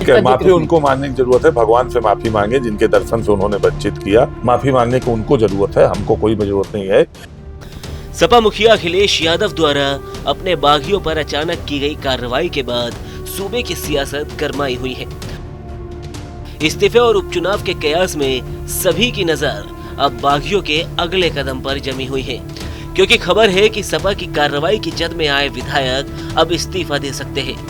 ठीक है, माफी उनको मांगने की जरूरत है। भगवान से माफी मांगे जिनके दर्शन से उन्होंने वंचित किया। माफी मांगने की उनको जरूरत है, हमको कोई जरूरत नहीं है। सपा मुखिया अखिलेश यादव द्वारा अपने बागियों पर अचानक की गई कार्रवाई के बाद सूबे की सियासत गरमाई हुई है। इस्तीफे और उपचुनाव के कयास में सभी की नजर अब बागियों के अगले कदम पर जमी हुई है, क्योंकि खबर है कि सपा की कार्रवाई की जद में आए विधायक अब इस्तीफा दे सकते हैं।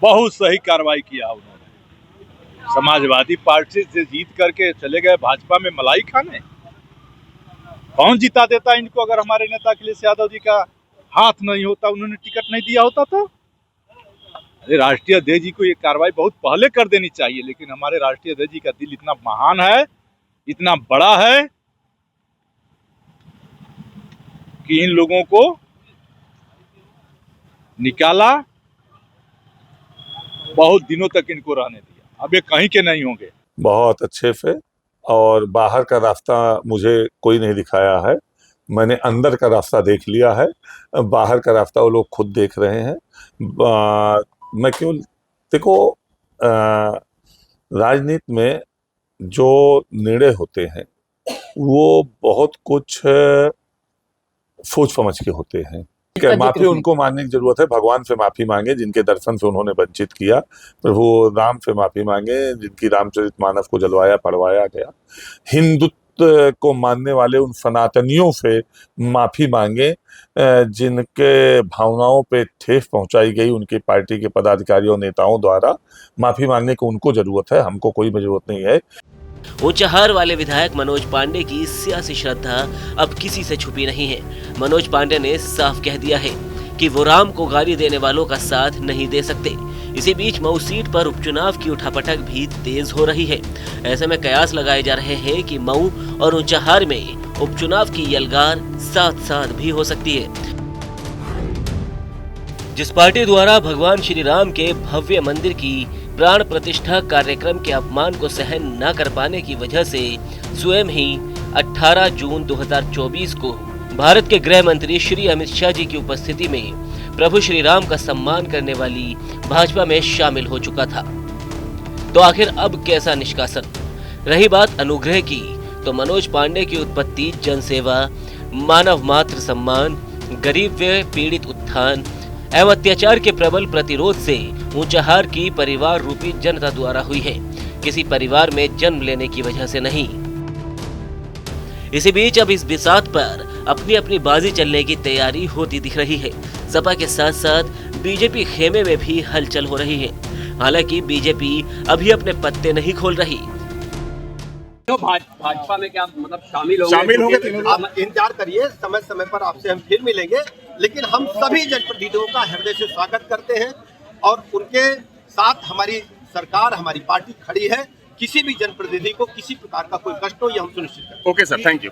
बहुत सही कार्रवाई किया उन्होंने। समाजवादी पार्टी से जीत करके चले गए भाजपा में मलाई खाने। कौन जिता देता इनको अगर हमारे नेता अखिलेश यादव जी का हाथ नहीं होता, उन्होंने टिकट नहीं दिया होता तो? अरे राष्ट्रीय अध्यक्ष जी को ये कार्रवाई बहुत पहले कर देनी चाहिए, लेकिन हमारे राष्ट्रीय अध्यक्ष जी का दिल इतना महान है, इतना बड़ा है कि इन लोगों को निकाला, बहुत दिनों तक इनको रहने दिया। अब ये कहीं के नहीं होंगे। बहुत अच्छे से, और बाहर का रास्ता मुझे कोई नहीं दिखाया है। मैंने अंदर का रास्ता देख लिया है, बाहर का रास्ता वो लोग खुद देख रहे हैं। मैं केवल देखो, राजनीति में जो निर्णय होते हैं वो बहुत कुछ सोच समझ के होते हैं। ठीक है, माफी उनको मांगने की जरूरत है। भगवान से माफी मांगे जिनके दर्शन से उन्होंने वंचित किया। प्रभु राम से माफी मांगे जिनकी रामचरितमानस को जलवाया पढ़वाया गया। हिंदुत्व को मानने वाले उन सनातनियों से माफी मांगे जिनके भावनाओं पे ठेस पहुंचाई गई उनकी पार्टी के पदाधिकारियों नेताओं द्वारा। माफी मांगने की उनको जरूरत है, हमको कोई जरूरत नहीं है। ऊंचाहार वाले विधायक मनोज पांडे की सियासी श्रद्धा अब किसी से छुपी नहीं है। मनोज पांडे ने साफ कह दिया है कि वो राम को गाली देने वालों का साथ नहीं दे सकते। इसी बीच मऊ सीट पर उपचुनाव की उठापटक भी तेज हो रही है। ऐसे में कयास लगाए जा रहे हैं कि मऊ और ऊंचाहार में उपचुनाव की यलगार साथ साथ भी हो सकती है। जिस पार्टी द्वारा भगवान श्री राम के भव्य मंदिर की प्राण प्रतिष्ठा कार्यक्रम के अपमान को सहन न कर पाने की वजह से स्वयं ही 18 जून 2024 को भारत के गृह मंत्री श्री अमित शाह जी की उपस्थिति में प्रभु श्री राम का सम्मान करने वाली भाजपा में शामिल हो चुका था। तो आखिर अब कैसा निष्कासन? रही बात अनुग्रह की, तो मनोज पांडे की उत्पत्ति जनसेवा, मानव मात्र सम्मान, गरीब व पीड़ित उत्थान एवं अत्याचार के प्रबल प्रतिरोध से ऊंचाहार की परिवार रूपी जनता द्वारा हुई है, किसी परिवार में जन्म लेने की वजह से नहीं। इसी बीच अब इस बिसात पर अपनी अपनी बाजी चलने की तैयारी होती दिख रही है। सपा के साथ साथ बीजेपी खेमे में भी हलचल हो रही है। हालांकि बीजेपी अभी अपने पत्ते नहीं खोल रही। तो भाजपा में क्या मतलब शामिल होंगे? आप इंतजार करिए, समय समय पर आपसे हम फिर मिलेंगे। लेकिन हम सभी जनप्रतिनिधियों का हृदय से स्वागत करते हैं और उनके साथ हमारी सरकार, हमारी पार्टी खड़ी है। किसी भी जनप्रतिनिधि को किसी प्रकार का कोई कष्ट हो, ये हम सुनिश्चित करेंगे। Okay sir, thank you.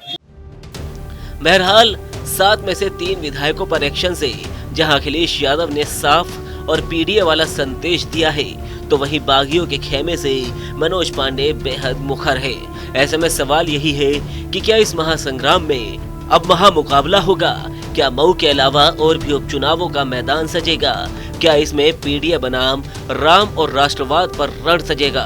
बहरहाल 7 में से 3 विधायकों पर एक्शन से जहां अखिलेश यादव ने साफ और पीडीए वाला संदेश दिया है, तो वहीं बागियों के खेमे से मनोज पांडे बेहद मुखर है। ऐसे में सवाल यही है कि क्या इस महासंग्राम में अब महामुकाबला होगा? क्या मऊ के अलावा और भी उपचुनावों का मैदान सजेगा? क्या इसमें पीडीए बनाम राम और राष्ट्रवाद पर रण सजेगा?